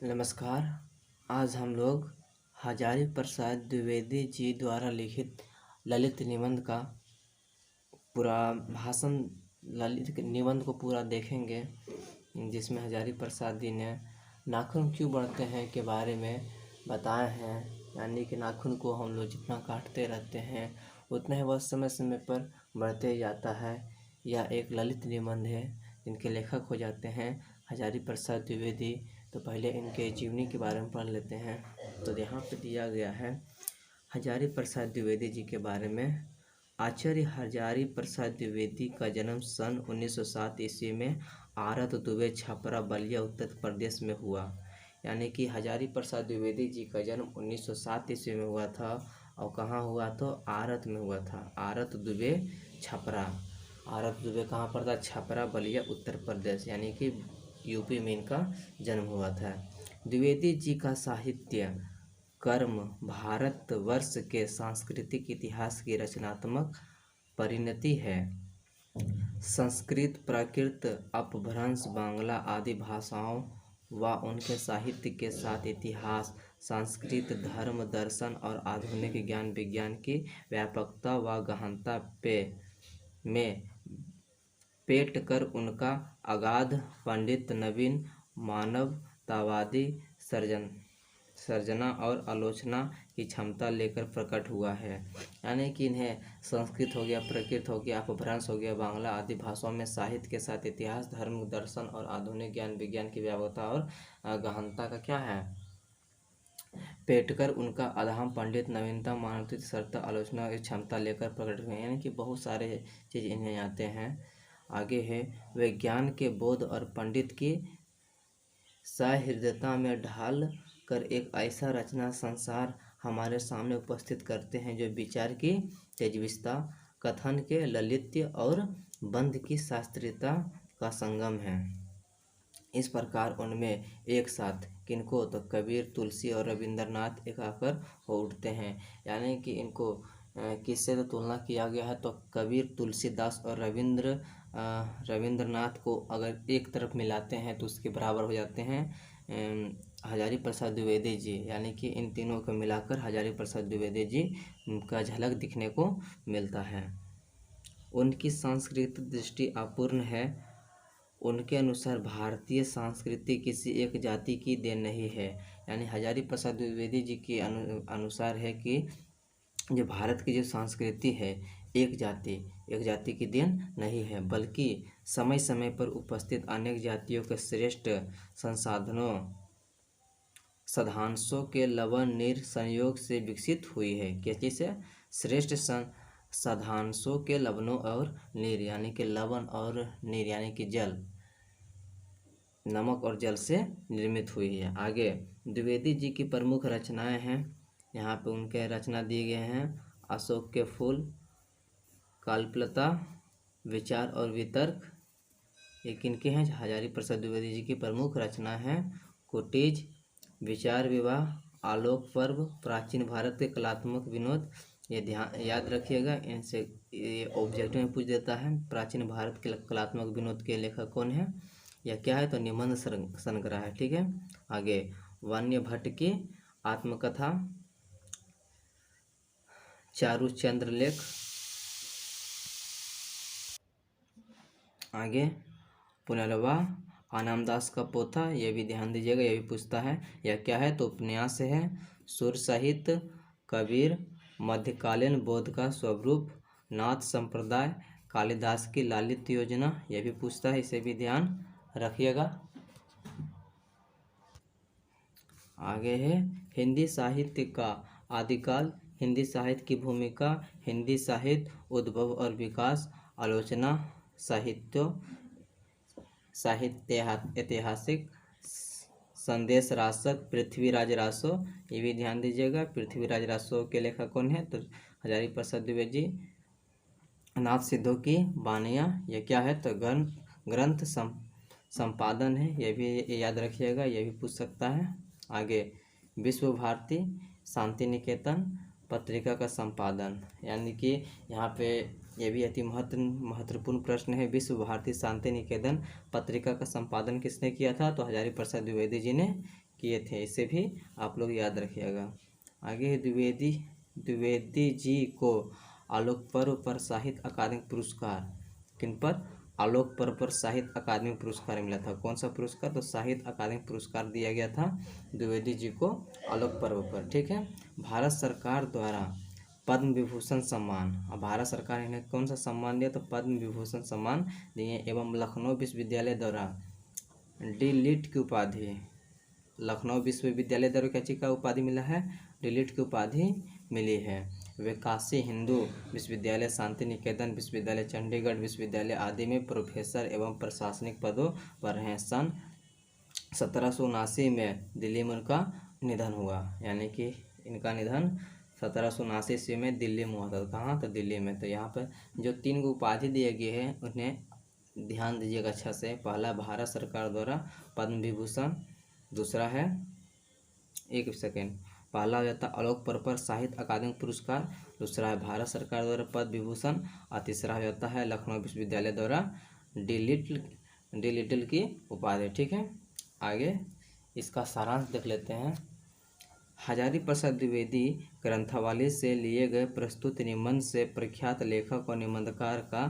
नमस्कार। आज हम लोग हजारी प्रसाद द्विवेदी जी द्वारा लिखित ललित निबंध का पूरा भाषण ललित निबंध को पूरा देखेंगे, जिसमें हजारी प्रसाद जी ने नाखून क्यों बढ़ते हैं के बारे में बताए हैं। यानी कि नाखून को हम लोग जितना काटते रहते हैं उतना ही वह समय समय पर बढ़ते ही जाता है। यह एक ललित निबंध है जिनके लेखक हो जाते हैं हजारी प्रसाद द्विवेदी। तो पहले इनके जीवनी के बारे में पढ़ लेते हैं। तो यहाँ पे दिया गया है हजारी प्रसाद द्विवेदी जी के बारे में। आचार्य हजारी प्रसाद द्विवेदी का जन्म सन 1907 ईस्वी में आरत दुबे छपरा बलिया उत्तर प्रदेश में हुआ। यानी कि हजारी प्रसाद द्विवेदी जी का जन्म 1907 ईस्वी में हुआ था। और कहाँ हुआ? तो आरत में हुआ था। आरत दुबे छपरा। आरत दुबे कहाँ पर था? छपरा बलिया उत्तर प्रदेश, यानी कि यूपी में इनका जन्म हुआ था। द्विवेदी जी का साहित्य कर्म भारतवर्ष के सांस्कृतिक इतिहास की रचनात्मक परिणति है। संस्कृत, प्राकृत, अपभ्रंश, बांग्ला आदि भाषाओं व उनके साहित्य के साथ इतिहास, संस्कृत, धर्म, दर्शन और आधुनिक ज्ञान विज्ञान की व्यापकता व गहनता में पेट कर उनका अगाध पंडित नवीन मानवतावादी सर्जना और आलोचना की क्षमता लेकर प्रकट हुआ है। यानी कि इन्हें संस्कृत हो गया, प्राकृत हो गया, अपभ्रंश हो गया, बांग्ला आदि भाषाओं में साहित्य के साथ इतिहास, धर्म, दर्शन और आधुनिक ज्ञान विज्ञान की व्यापकता और गहनता का क्या है? पेटकर उनका अधाम पंडित नवीनतम मानवता सरता आलोचना की क्षमता लेकर प्रकट हुए। यानी कि बहुत सारे चीज़ इन्हें आते हैं। आगे है वे ज्ञान के बोध और पंडित की सहृदयता में ढाल कर एक ऐसा रचना संसार हमारे सामने उपस्थित करते हैं जो विचार की तेजस्विता, कथन के ललित्य और बंध की शास्त्रीयता का संगम है। इस प्रकार उनमें एक साथ किनको? तो कबीर, तुलसी और रविंद्रनाथ एकाकर हो उठते हैं। यानी कि इनको किससे तो तुलना किया गया है? तो कबीर, तुलसीदास और रविंद्रनाथ को अगर एक तरफ मिलाते हैं तो उसके बराबर हो जाते हैं हजारी प्रसाद द्विवेदी जी। यानी कि इन तीनों को मिलाकर हजारी प्रसाद द्विवेदी जी का झलक दिखने को मिलता है। उनकी सांस्कृतिक दृष्टि अपूर्ण है। उनके अनुसार भारतीय संस्कृति किसी एक जाति की देन नहीं है। यानी हजारी प्रसाद द्विवेदी जी के अनुसार है कि जो भारत की जो संस्कृति है एक जाति की देन नहीं है, बल्कि समय समय पर उपस्थित अनेक जातियों के श्रेष्ठ साधांशों के लवण नीर संयोग से विकसित हुई है। किस चीज़ से? श्रेष्ठ साधांशों के लवणों और नीर, यानी कि लवण और नीर यानी कि जल, नमक और जल से निर्मित हुई है। आगे द्विवेदी जी की प्रमुख रचनाएं हैं। यहाँ पे उनके रचना दिए गए हैं। अशोक के फूल, कल्पलता, विचार और वितर्क, ये किनके हैं? हजारी प्रसाद द्विवेदी जी की प्रमुख रचना है। कुटीज, विचार विवाह, आलोक पर्व, प्राचीन भारत के कलात्मक विनोद। ये ध्यान याद रखिएगा, इनसे ये ऑब्जेक्टिव में पूछ देता है। प्राचीन भारत के कलात्मक विनोद के लेखक कौन है? यह क्या है? तो निबंध संग्रह है। ठीक है। आगे वन्य भट्ट की आत्मकथा, चारुचंद्र लेख। आगे पुनर्वाह, आनंददास का पोथा, यह भी ध्यान दीजिएगा, यह भी पूछता है। यह क्या है? तो उपन्यास है। सुर सहित, कबीर, मध्यकालीन बौद्ध का स्वरूप, नाथ संप्रदाय, कालिदास की लालित योजना, यह भी पूछता है, इसे भी ध्यान रखिएगा। आगे है हिंदी साहित्य का आदिकाल, हिंदी साहित्य की भूमिका, हिंदी साहित्य उद्भव और विकास, आलोचना, ऐतिहासिक, संदेश रासक, पृथ्वीराज रासो, ये भी ध्यान दीजिएगा। पृथ्वीराज रासो के लेखक कौन है? तो हजारी प्रसाद द्विवेदी जी। नाथ सिद्धों की बानियाँ, ये क्या है? तो ग्रंथ संपादन है, यह भी याद रखिएगा, यह भी पूछ सकता है। आगे विश्व भारती शांति निकेतन पत्रिका का संपादन, यानी कि यहाँ पे यह भी अति महत्वपूर्ण प्रश्न है। विश्व भारती शांति निकेतन पत्रिका का संपादन किसने किया था? तो हजारी प्रसाद द्विवेदी जी ने किए थे, इसे भी आप लोग याद रखिएगा। आगे है द्विवेदी जी को आलोक पर्व पर साहित्य अकादमी पुरस्कार, किन पर? आलोक पर्व पर साहित्य अकादमी पुरस्कार मिला था। कौन सा पुरस्कार? तो साहित्य अकादमी पुरस्कार दिया गया था द्विवेदी जी को आलोक पर्व पर। ठीक है। भारत सरकार द्वारा पद्म विभूषण सम्मान, अब भारत सरकार ने इन्हें कौन सा सम्मान दिया? तो पद्म विभूषण सम्मान दिए। एवं लखनऊ विश्वविद्यालय द्वारा डी लिट की उपाधि, लखनऊ विश्वविद्यालय द्वारा क्या चीज का उपाधि मिला है? डी लिट की उपाधि मिली है। वे काशी हिंदू विश्वविद्यालय, शांति निकेतन विश्वविद्यालय, चंडीगढ़ विश्वविद्यालय आदि में प्रोफेसर एवं प्रशासनिक पदों पर हैं। सन 1779 में दिल्ली में उनका निधन हुआ, यानी कि इनका निधन 1779 ईस्वी में दिल्ली में हुआ था। कहाँ? तो दिल्ली में। तो यहाँ पर जो 3 गो उपाधि दिए गए हैं उन्हें ध्यान दीजिएगा अच्छा से। पहला भारत सरकार द्वारा पद्म विभूषण, दूसरा है, एक सेकेंड, पहला हो जाता आलोक पर्व पर साहित्य अकादमी पुरस्कार, दूसरा है भारत सरकार द्वारा पद्म विभूषण, और तीसरा हो जाता है लखनऊ विश्वविद्यालय द्वारा डी लिटिल की उपाधि। ठीक है। आगे इसका सारांश देख लेते हैं। हजारी प्रसाद द्विवेदी ग्रंथावली से लिए गए प्रस्तुत निबंध से प्रख्यात लेखक और निबंधकार का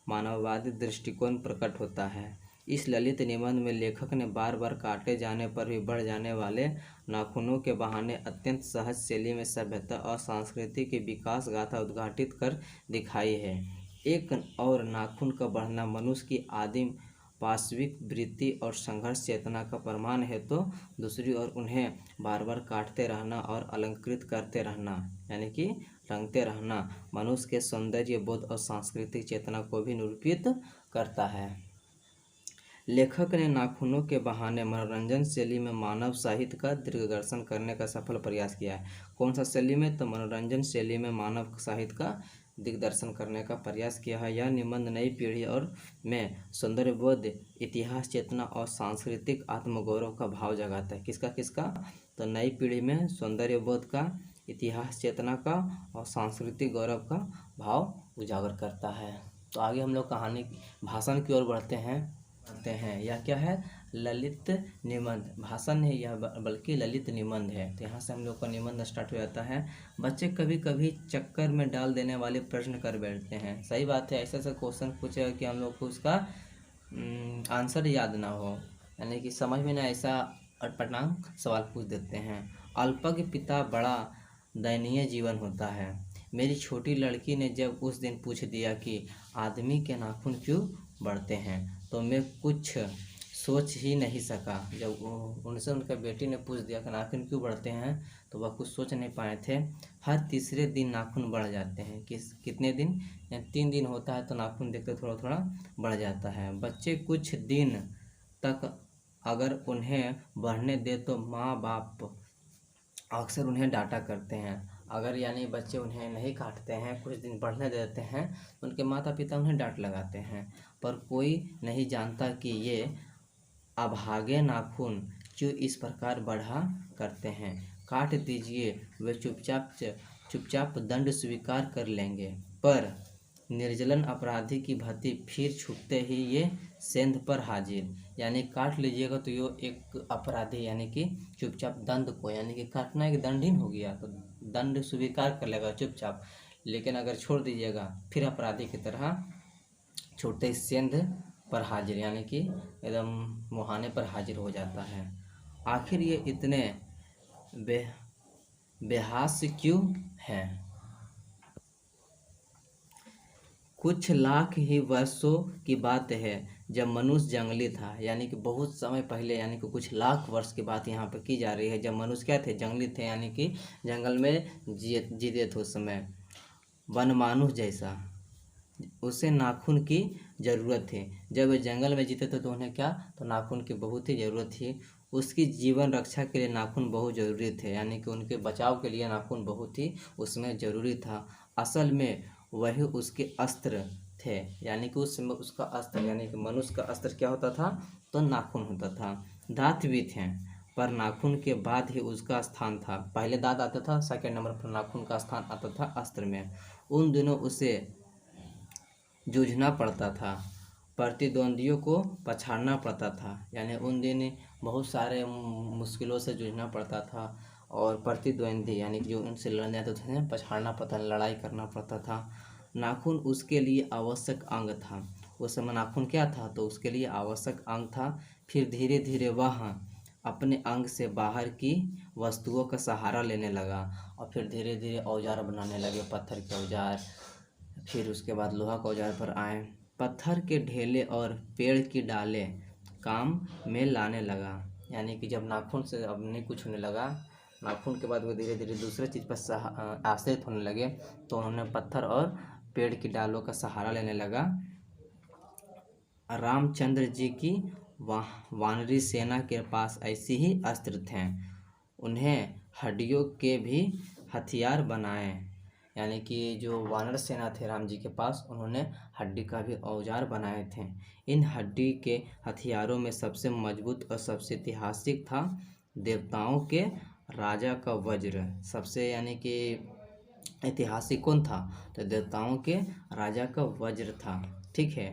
मानववादी दृष्टिकोण प्रकट होता है। इस ललित निबंध में लेखक ने बार बार काटे जाने पर भी बढ़ जाने वाले नाखूनों के बहाने अत्यंत सहज शैली में सभ्यता और संस्कृति की विकास गाथा उद्घाटित कर दिखाई है। एक और नाखून का बढ़ना मनुष्य की आदिम पाशविक वृत्ति और संघर्ष चेतना का प्रमाण है, तो दूसरी ओर उन्हें बार बार काटते रहना और अलंकृत करते रहना, यानी कि रंगते रहना, मनुष्य के सौंदर्य बोध और सांस्कृतिक चेतना को भी निरूपित करता है। लेखक ने नाखूनों के बहाने मनोरंजन शैली में मानव साहित्य का दिग्दर्शन करने का सफल प्रयास किया है। कौन सा शैली में? तो मनोरंजन शैली में मानव साहित्य का दिग्दर्शन करने का प्रयास किया है। यह निबंध नई पीढ़ी और में सौंदर्यबोध, इतिहास चेतना और सांस्कृतिक आत्मगौरव का भाव जगाता है। किसका? तो नई पीढ़ी में सौंदर्यबोध का, इतिहास चेतना का और सांस्कृतिक गौरव का भाव उजागर करता है। तो आगे हम लोग कहानी भाषण की ओर बढ़ते हैं। यह क्या है? ललित निबंध। भाषण है यह, बल्कि ललित निबंध है। तो यहाँ से हम लोग का निबंध स्टार्ट हो जाता है। बच्चे कभी कभी चक्कर में डाल देने वाले प्रश्न कर बैठते हैं। सही बात है, ऐसा क्वेश्चन पूछेगा कि हम लोग को उसका आंसर याद ना हो, यानी कि समझ में ना, ऐसा अटपटांग सवाल पूछ देते हैं। अल्पज्ञ पिता बड़ा दयनीय जीवन होता है। मेरी छोटी लड़की ने जब उस दिन पूछ दिया कि आदमी के नाखून क्यों बढ़ते हैं, तो मैं कुछ सोच ही नहीं सका। जब उनसे उनका बेटी ने पूछ दिया कि नाखून क्यों बढ़ते हैं, तो वह कुछ सोच नहीं पाए थे। हर तीसरे दिन नाखून बढ़ जाते हैं। कितने दिन? 3 दिन होता है तो नाखून देखते थोड़ा थोड़ा बढ़ जाता है। बच्चे कुछ दिन तक अगर उन्हें बढ़ने दे तो माँ बाप अक्सर उन्हें डांटा करते हैं। अगर यानी बच्चे उन्हें नहीं काटते हैं, कुछ दिन बढ़ने देते हैं, तो उनके माता पिता उन्हें डांट लगाते हैं। पर कोई नहीं जानता कि ये अभागे नाखून क्यों इस प्रकार बढ़ा करते हैं। काट दीजिए, वे चुपचाप दंड स्वीकार कर लेंगे। पर निर्जलन अपराधी की भांति फिर छूटते ही ये सेंध पर हाजिर, यानी काट लीजिएगा तो ये एक अपराधी, यानी कि चुपचाप दंड को, यानी कि काटना एक दंडहीन हो गया तो दंड स्वीकार कर लेगा चुपचाप। लेकिन अगर छोड़ दीजिएगा फिर अपराधी की तरह छूटते ही सेंध पर हाजिर, यानी कि एकदम मुहाने पर हाजिर हो जाता है। आखिर ये इतने बेहास्य क्यों हैं? कुछ लाख ही वर्षों की बात है जब मनुष्य जंगली था, यानी कि बहुत समय पहले, यानी कि कुछ लाख वर्ष की बात यहाँ पर की जा रही है। जब मनुष्य क्या थे? जंगली थे, यानी कि जंगल में जीते थे उस समय। वनमानुष जैसा, उसे नाखून की ज़रूरत थी। जब वे जंगल में जीते थे तो उन्हें क्या? तो नाखून की बहुत ही ज़रूरत थी। उसकी जीवन रक्षा के लिए नाखून बहुत ज़रूरी थे, यानी कि उनके बचाव के लिए नाखून बहुत ही उसमें ज़रूरी था। असल में वही उसके अस्त्र थे, यानी कि उस समय उसका अस्त्र, यानी कि मनुष्य का अस्त्र क्या होता था? तो नाखून होता था। दांत भी थे, पर नाखून के बाद ही उसका स्थान था। पहले दांत आता था, सेकंड नंबर पर नाखून का स्थान आता था अस्त्र में। उन दिनों उसे जूझना पड़ता था। प्रतिद्वंदियों को पछाड़ना पड़ता था। यानी उन दिन बहुत सारे मुश्किलों से जूझना पड़ता था और प्रतिद्वंदी यानी कि जो उनसे लड़ने आते थे पछाड़ना पड़ता, लड़ाई करना पड़ता था। नाखून उसके लिए आवश्यक अंग था। उस समय नाखून क्या था, तो उसके लिए आवश्यक अंग था। फिर धीरे धीरे वह अपने अंग से बाहर की वस्तुओं का सहारा लेने लगा और फिर धीरे धीरे औजार बनाने लगे, पत्थर के औजार। फिर उसके बाद लोहा के औजार पर आए। पत्थर के ढेले और पेड़ की डालें काम में लाने लगा। यानी कि जब नाखून से अब नहीं कुछ होने लगा, नाखून के बाद वो धीरे धीरे दूसरे चीज़ पर आश्रित होने लगे, तो उन्होंने पत्थर और पेड़ की डालों का सहारा लेने लगा। रामचंद्र जी की वानरी सेना के पास ऐसे ही अस्त्र थे। उन्हें हड्डियों के भी हथियार बनाए। यानी कि जो वानर सेना थे राम जी के पास, उन्होंने हड्डी का भी औजार बनाए थे। इन हड्डी के हथियारों में सबसे मजबूत और सबसे ऐतिहासिक था देवताओं के राजा का वज्र। सबसे यानी कि ऐतिहासिक कौन था, तो देवताओं के राजा का वज्र था। ठीक है,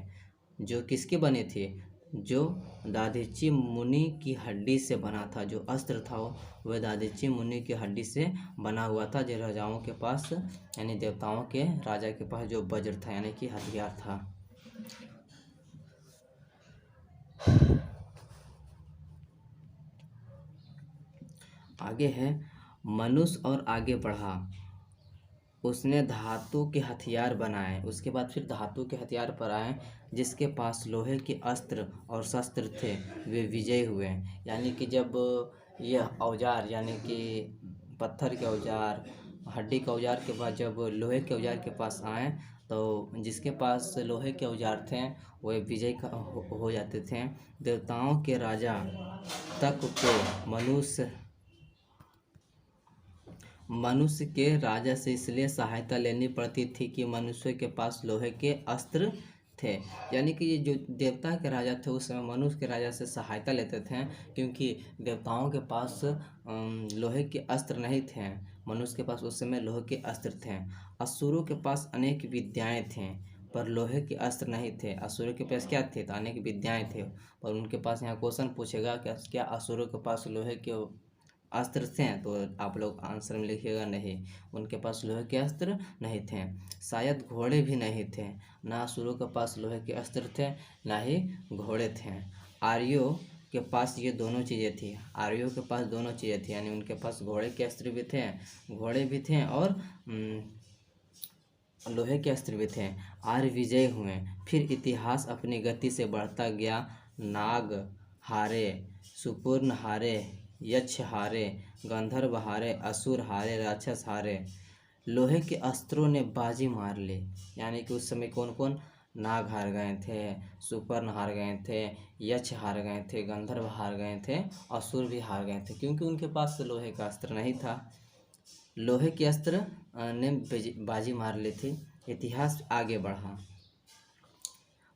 जो किसके बने थे, जो दादीची मुनि की हड्डी से बना था। जो अस्त्र था वह दादीची मुनि की हड्डी से बना हुआ था। जो राजाओं के पास यानी देवताओं के राजा के पास जो वज्र था यानी कि हथियार था। आगे है मनुष्य और आगे बढ़ा। उसने धातु के हथियार बनाए। उसके बाद फिर धातु के हथियार पर आए। जिसके पास लोहे के अस्त्र और शस्त्र थे वे विजयी हुए। यानी कि जब यह औजार यानी कि पत्थर के औजार, हड्डी के औजार के बाद जब लोहे के औजार के पास आए, तो जिसके पास लोहे के औजार थे वे विजयी हो जाते थे। देवताओं के राजा तक को मनुष्य के राजा से इसलिए सहायता लेनी पड़ती थी कि मनुष्य के पास लोहे के अस्त्र थे। यानी कि ये जो देवता के राजा थे उस समय मनुष्य के राजा से सहायता लेते थे, क्योंकि देवताओं के पास लोहे के अस्त्र नहीं थे। मनुष्य के पास उस समय लोहे के अस्त्र थे। असुरों के पास अनेक विद्याएं थे पर लोहे के अस्त्र नहीं थे। असुरों के पास क्या थे, तो अनेक विद्याएं थे, पर उनके पास यहाँ क्वेश्चन पूछेगा क्या असुरों के पास लोहे के अस्त्र थे, तो आप लोग आंसर में लिखिएगा नहीं, उनके पास लोहे के अस्त्र नहीं थे। शायद घोड़े भी नहीं थे। ना असुरों के पास लोहे के अस्त्र थे ना ही घोड़े थे। आर्यों के पास ये दोनों चीज़ें थी। आर्यों के पास दोनों चीज़ें थी, यानी उनके पास घोड़े के अस्त्र भी थे, घोड़े भी थे और लोहे के अस्त्र भी थे। आर्य विजय हुए। फिर इतिहास अपनी गति से बढ़ता गया। नाग हारे, सुपूर्ण हारे, यक्ष हारे, गंधर्व हारे, असुर हारे, राक्षस हारे। लोहे के अस्त्रों ने बाजी मार ली। यानी कि उस समय कौन कौन, नाग हार गए थे, सुपर्ण हार गए थे, यक्ष हार गए थे, गंधर्व हार गए थे, असुर भी हार गए थे, क्योंकि उनके पास लोहे का अस्त्र नहीं था। लोहे के अस्त्र ने बाजी मार ली थी। इतिहास आगे बढ़ा।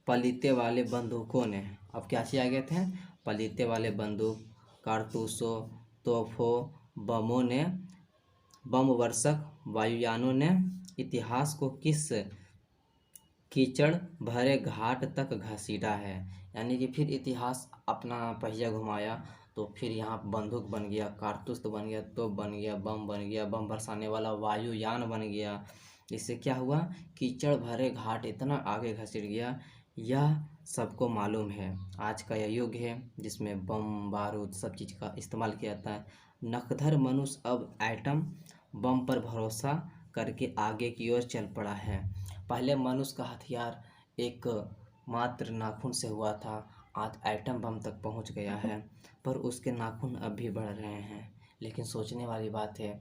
पलीते वाले बंदूकों ने, अब क्या चीज़ आ गए थे, पलीते वाले बंदूक, कारतूसों, तोपों, बमों ने, बम वर्षक वायुयानों ने इतिहास को किस कीचड़ भरे घाट तक घसीटा है। यानी कि फिर इतिहास अपना पहिया घुमाया, तो फिर यहाँ बंदूक बन गया, कारतूस तो बन गया, तोप बन गया, बम बरसाने वाला वायुयान बन गया। इससे क्या हुआ, कीचड़ भरे घाट इतना आगे घसीट गया। यह सबको मालूम है। आज का यह युग है जिसमें बम बारूद सब चीज़ का इस्तेमाल किया जाता है। नखधर मनुष्य अब एटम बम पर भरोसा करके आगे की ओर चल पड़ा है। पहले मनुष्य का हथियार एक मात्र नाखून से हुआ था, आज एटम बम तक पहुंच गया है, पर उसके नाखून अब भी बढ़ रहे हैं। लेकिन सोचने वाली बात है,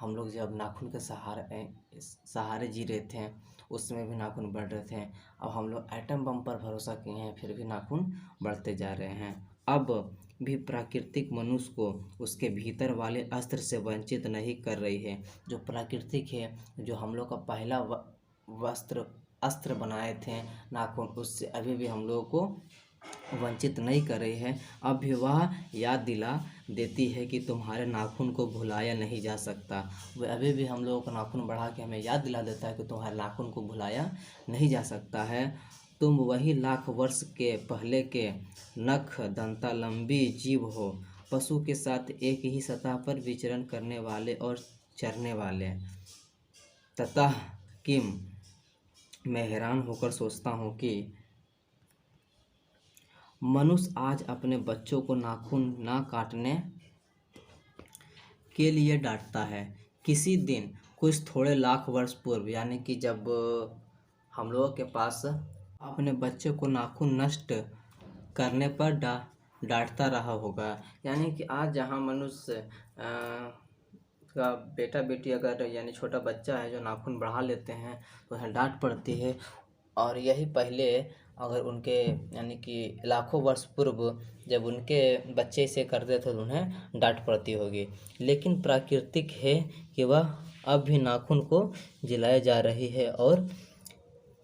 हम लोग जब नाखून के सहारे जी रहे थे उस समय भी नाखून बढ़ रहे थे। अब हम लोग एटम बम पर भरोसा किए हैं, फिर भी नाखून बढ़ते जा रहे हैं। अब भी प्राकृतिक मनुष्य को उसके भीतर वाले अस्त्र से वंचित नहीं कर रही है। जो प्राकृतिक है, जो हम लोग का पहला अस्त्र बनाए थे नाखून, उससे अभी भी हम लोगों को वंचित नहीं कर रही है। अब भी वह याद दिला देती है कि तुम्हारे नाखून को भुलाया नहीं जा सकता। वह अभी भी हम लोगों को नाखून बढ़ा के हमें याद दिला देता है कि तुम्हारे नाखून को भुलाया नहीं जा सकता है। तुम वही लाख वर्ष के पहले के नख दंतालंबी जीव हो, पशु के साथ एक ही सतह पर विचरण करने वाले और चरने वाले। ततः किम, मैं हैरान होकर सोचता हूँ कि मनुष्य आज अपने बच्चों को नाखून ना काटने के लिए डांटता है। किसी दिन कुछ थोड़े लाख वर्ष पूर्व, यानी कि जब हम लोगों के पास अपने बच्चे को नाखून नष्ट करने पर डांटता रहा होगा। यानी कि आज जहाँ मनुष्य का बेटा बेटी अगर यानी छोटा बच्चा है जो नाखून बढ़ा लेते हैं तो उन्हें डांट पड़ती है, और यही पहले अगर उनके यानी कि लाखों वर्ष पूर्व जब उनके बच्चे इसे करते थे तो उन्हें डांट पड़ती होगी। लेकिन प्राकृतिक है कि वह अब भी नाखून को जलाए जा रही है, और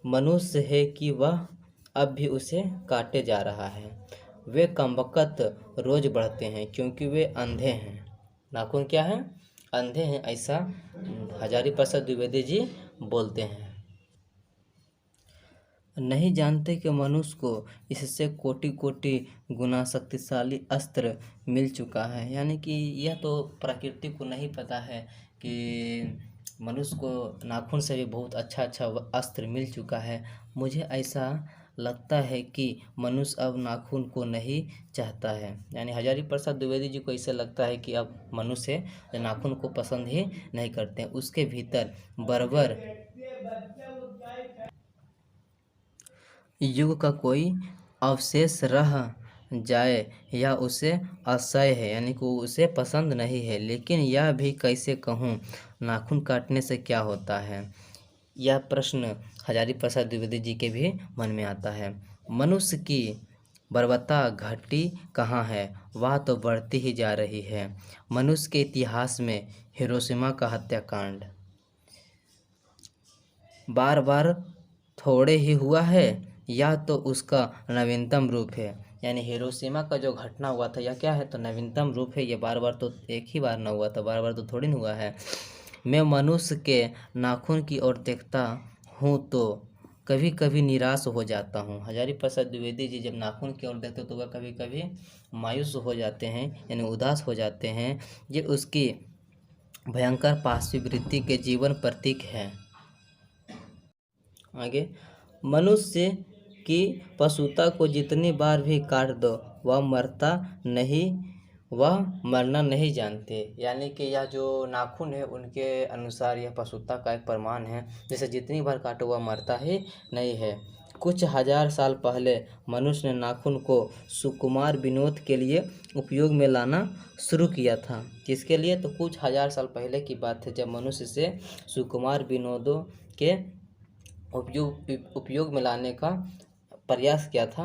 मनुष्य है कि वह अब भी उसे काटे जा रहा है। वे कमबख्त रोज बढ़ते हैं क्योंकि वे अंधे हैं। नाखून क्या है? अंधे हैं, ऐसा हजारी प्रसाद द्विवेदी जी बोलते हैं। नहीं जानते कि मनुष्य को इससे कोटि कोटि गुना शक्तिशाली अस्त्र मिल चुका है। यानी कि यह तो प्रकृति को नहीं पता है कि मनुष्य को नाखून से भी बहुत अच्छा अस्त्र मिल चुका है। मुझे ऐसा लगता है कि मनुष्य अब नाखून को नहीं चाहता है। यानी हजारी प्रसाद द्विवेदी जी को ऐसा लगता है कि अब मनुष्य नाखून को पसंद ही नहीं करते हैं। उसके भीतर बर्बर युग का कोई अवशेष रह जाए या उसे असह्य है, यानी कि उसे पसंद नहीं है। लेकिन यह भी कैसे कहूँ, नाखून काटने से क्या होता है? यह प्रश्न हजारी प्रसाद द्विवेदी जी के भी मन में आता है। मनुष्य की बर्बरता घटी कहाँ है? वह तो बढ़ती ही जा रही है। मनुष्य के इतिहास में हिरोशिमा का हत्याकांड बार बार थोड़े ही हुआ है, यह तो उसका नवीनतम रूप है। यानी हिरोशिमा का जो घटना हुआ था यह क्या है? तो नवीनतम रूप है। ये बार बार तो एक ही बार ना हुआ था, बार बार तो थोड़ी ना हुआ है। मैं मनुष्य के नाखून की ओर देखता हूँ तो कभी कभी निराश हो जाता हूँ। हजारी प्रसाद द्विवेदी जी जब नाखून की ओर देखते तो वह कभी कभी मायूस हो जाते हैं, यानी उदास हो जाते हैं। ये उसकी भयंकर पार्श्ववृत्ति के जीवन प्रतीक है। आगे, मनुष्य की पशुता को जितनी बार भी काट दो वह मरता नहीं, वह मरना नहीं जानते। यानी कि यह जो नाखून है उनके अनुसार यह पशुता का एक प्रमाण है। जैसे जितनी बार काटो वह मरता ही नहीं है। कुछ हजार साल पहले मनुष्य ने नाखून को सुकुमार विनोद के लिए उपयोग में लाना शुरू किया था। किसके लिए? तो कुछ हजार साल पहले की बात है जब मनुष्य से सुकुमार विनोदों के उपयोग में लाने का प्रयास किया था।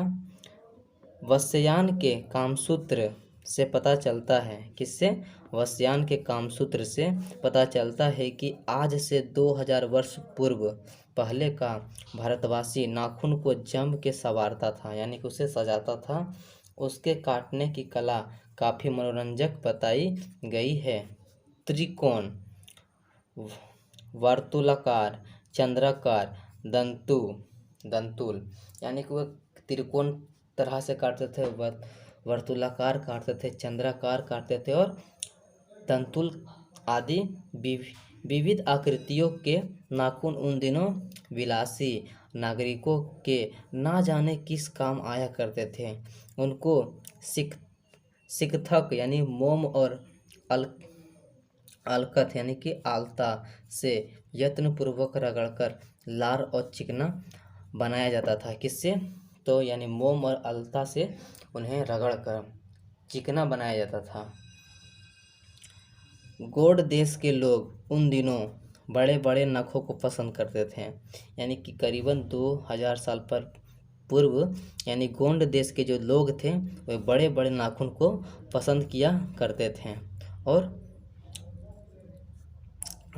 वत्स्यायन के कामसूत्र से पता चलता है। किससे? वत्स्यायन के कामसूत्र से पता चलता है कि आज से 2000 वर्ष पूर्व पहले का भारतवासी नाखून को जम के संवारता था, यानी कि उसे सजाता था। उसके काटने की कला काफ़ी मनोरंजक बताई गई है। त्रिकोण, वर्तुलाकार, चंद्राकार, दंतुल, यानी कि वह त्रिकोण तरह से काटते थे, वर्तुलाकार काटते थे, चंद्राकार काटते थे और दंतुल आदि विविध आकृतियों के नाखून उन दिनों विलासी नागरिकों के ना जाने किस काम आया करते थे। उनको सिकथक यानी मोम और अलकत यानी कि आलता से यत्नपूर्वक रगड़कर लार और चिकना बनाया जाता था। किससे? तो यानी मोम और अलता से उन्हें रगड़कर चिकना बनाया जाता था। गौड़ देश के लोग उन दिनों बड़े बड़े नखों को पसंद करते थे। यानी कि करीबन 2000 साल पर पूर्व यानी गोंड देश के जो लोग थे वे बड़े बड़े नाखून को पसंद किया करते थे, और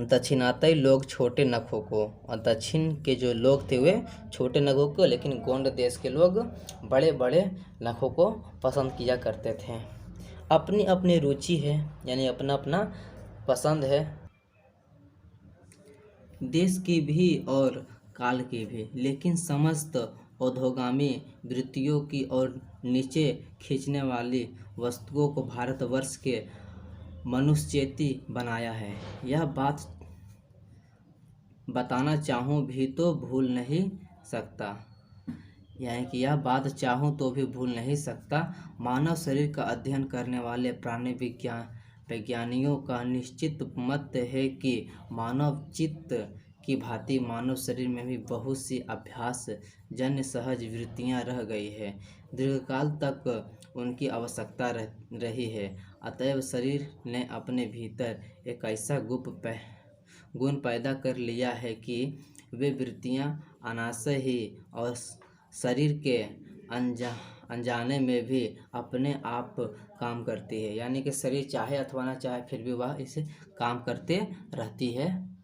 दक्षिणात्य लोग छोटे नखों को, और दक्षिण के जो लोग थे वे छोटे नखों को, लेकिन गोंड देश के लोग बड़े बड़े नखों को पसंद किया करते थे। अपनी अपनी रुचि है, यानी अपना अपना पसंद है, देश की भी और काल की भी, लेकिन समस्त औधोगामी वृत्तियों की ओर नीचे खींचने वाली वस्तुओं को भारतवर्ष के मनुष्यचेती बनाया है। यह बात बताना चाहूँ भी तो भूल नहीं सकता, यानी कि यह बात चाहूँ तो भी भूल नहीं सकता। मानव शरीर का अध्ययन करने वाले प्राणी वैज्ञानियों का निश्चित मत है कि मानव चित्त की भांति मानव शरीर में भी बहुत सी अभ्यास जन्य सहज वृत्तियाँ रह गई है, दीर्घकाल तक उनकी आवश्यकता रही है। अतएव शरीर ने अपने भीतर एक ऐसा गुण पैदा कर लिया है कि वे वृत्तियाँ अनायास ही और शरीर के अनजाने में भी अपने आप काम करती है, यानी कि शरीर चाहे अथवा ना चाहे फिर भी वह इसे काम करते रहती है।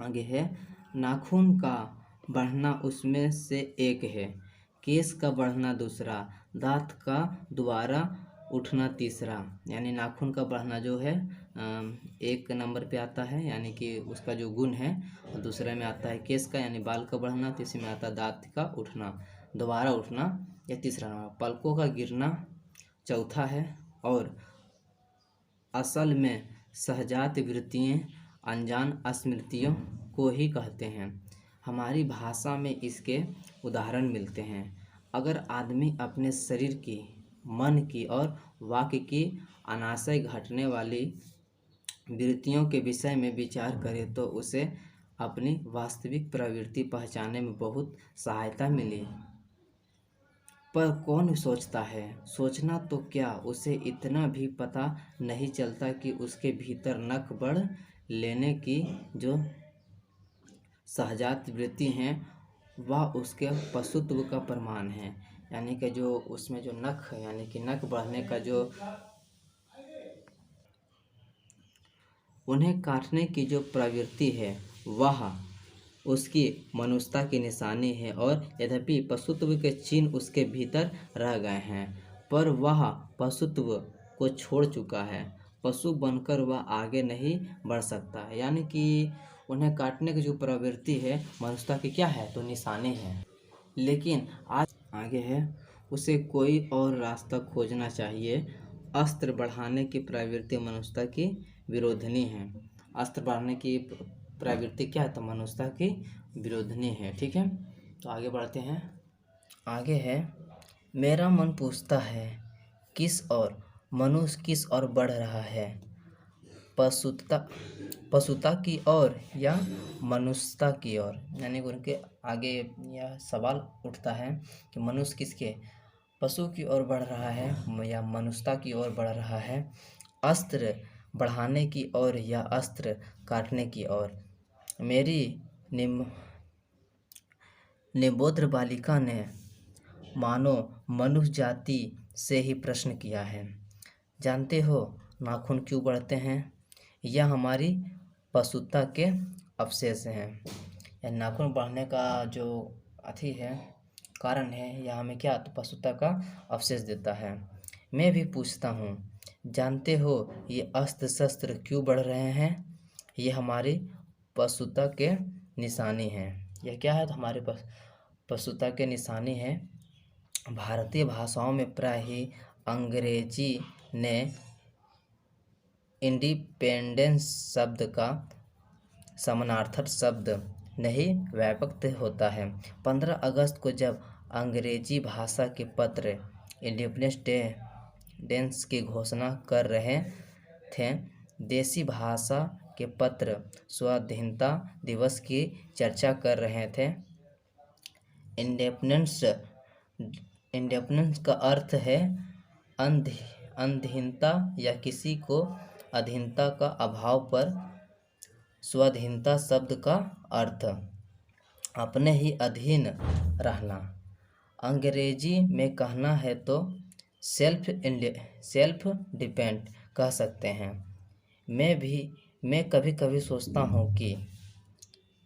आगे है, नाखून का बढ़ना उसमें से एक है, केश का बढ़ना दूसरा, दांत का दोबारा उठना तीसरा। यानी नाखून का बढ़ना जो है एक नंबर पे आता है, यानी कि उसका जो गुण है, और दूसरे में आता है केश का यानी बाल का बढ़ना, तीसरे में आता है दांत का उठना, दोबारा उठना, या तीसरा नंबर पलकों का गिरना चौथा है। और असल में सहजात वृत्तियाँ अनजान स्मृतियों को ही कहते हैं। हमारी भाषा में इसके उदाहरण मिलते हैं। अगर आदमी अपने शरीर की, मन की और वाक्य की अनाशय घटने वाली वृत्तियों के विषय में विचार करे तो उसे अपनी वास्तविक प्रवृत्ति पहचानने में बहुत सहायता मिली। पर कौन सोचता है? सोचना तो क्या, उसे इतना भी पता नहीं चलता कि उसके भीतर नख बढ़ लेने की जो सहजात वृत्ति हैं वह उसके पशुत्व का प्रमाण है। यानी कि जो उसमें जो नख है, यानी कि नख बढ़ने का जो उन्हें काटने की जो प्रवृत्ति है वह उसकी मनुष्यता की निशानी है। और यद्यपि पशुत्व के चिन्ह उसके भीतर रह गए हैं, पर वह पशुत्व को छोड़ चुका है। पशु बनकर वह आगे नहीं बढ़ सकता। यानी कि उन्हें काटने की जो प्रवृत्ति है मनुष्यता की क्या है, तो निशानी है। लेकिन आज आगे है, उसे कोई और रास्ता खोजना चाहिए। अस्त्र बढ़ाने की प्रवृत्ति मनुष्यता की विरोधनी है। अस्त्र बढ़ाने की प्रवृत्ति क्या है, तो मनुष्यता की विरोधनी है। ठीक है, तो आगे बढ़ते हैं। आगे है, मेरा मन पूछता है किस और मनुष्य किस और बढ़ रहा है, पशुता की ओर या मनुष्यता की ओर। यानी उनके आगे यह सवाल उठता है कि मनुष्य किसके, पशु की ओर बढ़ रहा है या मनुष्यता की ओर बढ़ रहा है, अस्त्र बढ़ाने की ओर या अस्त्र काटने की ओर। मेरी निबोध बालिका ने मानो मनुष्य जाति से ही प्रश्न किया है, जानते हो नाखून क्यों बढ़ते हैं? यह हमारी पशुता के अवशेष हैं। या नाखून बढ़ने का जो अथी है, कारण है, यह हमें क्या, तो पशुता का अवशेष देता है। मैं भी पूछता हूँ, जानते हो ये अस्त्र शस्त्र क्यों बढ़ रहे हैं? ये हमारी पशुता के निशानी हैं। यह क्या है, तो हमारे पशुता के निशानी है। भारतीय भाषाओं में प्राय ही अंग्रेजी ने इंडिपेंडेंस शब्द का समानार्थक शब्द नहीं व्यापक होता है। 15 अगस्त को जब अंग्रेजी भाषा के पत्र इंडिपेंडेंस की घोषणा कर रहे थे, देसी भाषा के पत्र स्वाधीनता दिवस की चर्चा कर रहे थे। इंडिपेंडेंस का अर्थ है अधीनता या किसी को अधीनता का अभाव, पर स्वाधीनता शब्द का अर्थ अपने ही अधीन रहना। अंग्रेजी में कहना है तो सेल्फ डिपेंड कह सकते हैं। मैं कभी कभी सोचता हूँ कि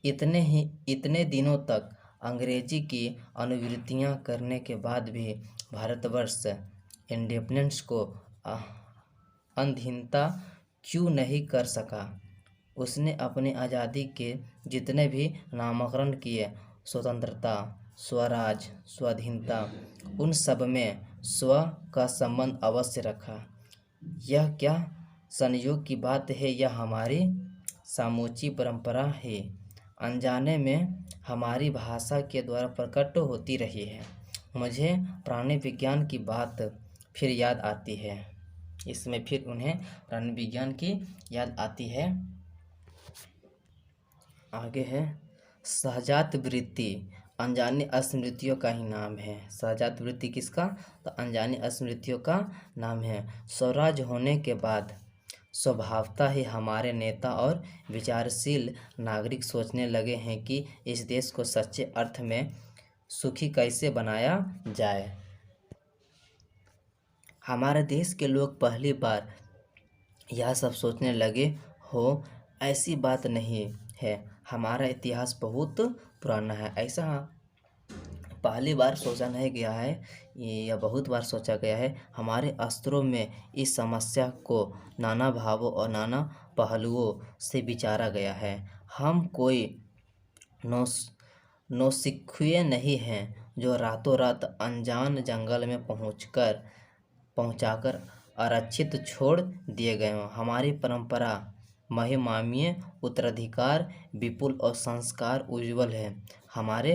इतने दिनों तक अंग्रेजी की अनुवृत्तियाँ करने के बाद भी भारतवर्ष इंडिपेंडेंस को अधीनता क्यों नहीं कर सका। उसने अपनी आज़ादी के जितने भी नामकरण किए, स्वतंत्रता, स्वराज, स्वाधीनता, उन सब में स्व का संबंध अवश्य रखा। यह क्या संयोग की बात है, यह हमारी समूची परंपरा है, अनजाने में हमारी भाषा के द्वारा प्रकट होती रही है। मुझे प्राणी विज्ञान की बात फिर याद आती है। इसमें फिर उन्हें प्राणी विज्ञान की याद आती है। आगे है सहजात वृत्ति, अनजानी स्मृतियों का ही नाम है। सहजात वृत्ति किसका? तो अनजानी स्मृतियों का नाम है। स्वराज होने के बाद स्वभावतः ही हमारे नेता और विचारशील नागरिक सोचने लगे हैं कि इस देश को सच्चे अर्थ में सुखी कैसे बनाया जाए। हमारे देश के लोग पहली बार यह सब सोचने लगे हो, ऐसी बात नहीं है। हमारा इतिहास बहुत पुराना है। ऐसा पहली बार सोचा नहीं गया है, यह बहुत बार सोचा गया है। हमारे अस्त्रों में इस समस्या को नाना भावों और नाना पहलुओं से विचारा गया है। हम कोई नौसिखुए नहीं हैं जो रातों रात अनजान जंगल में पहुंचाकर आरक्षित छोड़ दिए गए हों। हमारी परंपरा, महिमामय उत्तराधिकार विपुल और संस्कार उज्ज्वल है। हमारे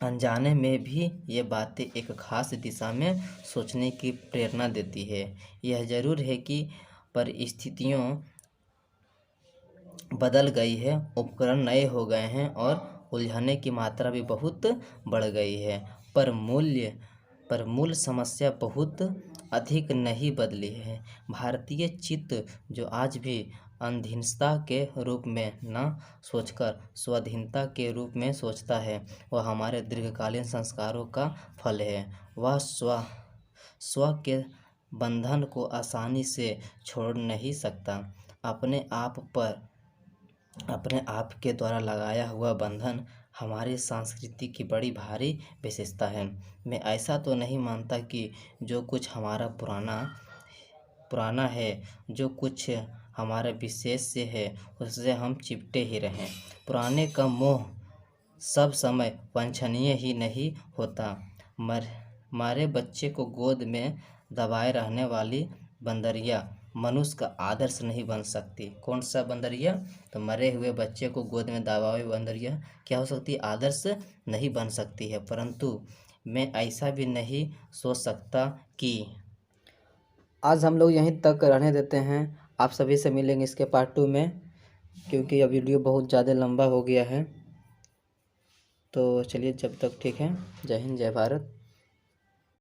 अनजाने में भी ये बातें एक खास दिशा में सोचने की प्रेरणा देती है। यह जरूर है कि परिस्थितियों बदल गई है, उपकरण नए हो गए हैं और उलझने की मात्रा भी बहुत बढ़ गई है, पर मूल समस्या बहुत अधिक नहीं बदली है। भारतीय चित्त जो आज भी अधीनता के रूप में न सोचकर स्वाधीनता के रूप में सोचता है, वह हमारे दीर्घकालीन संस्कारों का फल है। वह स्व के बंधन को आसानी से छोड़ नहीं सकता। अपने आप के द्वारा लगाया हुआ बंधन हमारी संस्कृति की बड़ी भारी विशेषता है। मैं ऐसा तो नहीं मानता कि जो कुछ हमारा पुराना है, जो कुछ हमारा विशेष से है, उससे हम चिपटे ही रहें। पुराने का मोह सब समय वांछनीय ही नहीं होता। मारे बच्चे को गोद में दबाए रहने वाली बंदरिया मनुष्य का आदर्श नहीं बन सकती। कौन सा बंदरिया? तो मरे हुए बच्चे को गोद में दबाए बंदरिया क्या हो सकती? आदर्श नहीं बन सकती है। परंतु मैं ऐसा भी नहीं सोच सकता कि आज हम लोग यहीं तक रहने देते हैं। आप सभी से मिलेंगे इसके पार्ट 2 में, क्योंकि यह वीडियो बहुत ज़्यादा लंबा हो गया है। तो चलिए जब तक ठीक है। जय हिंद, जय भारत।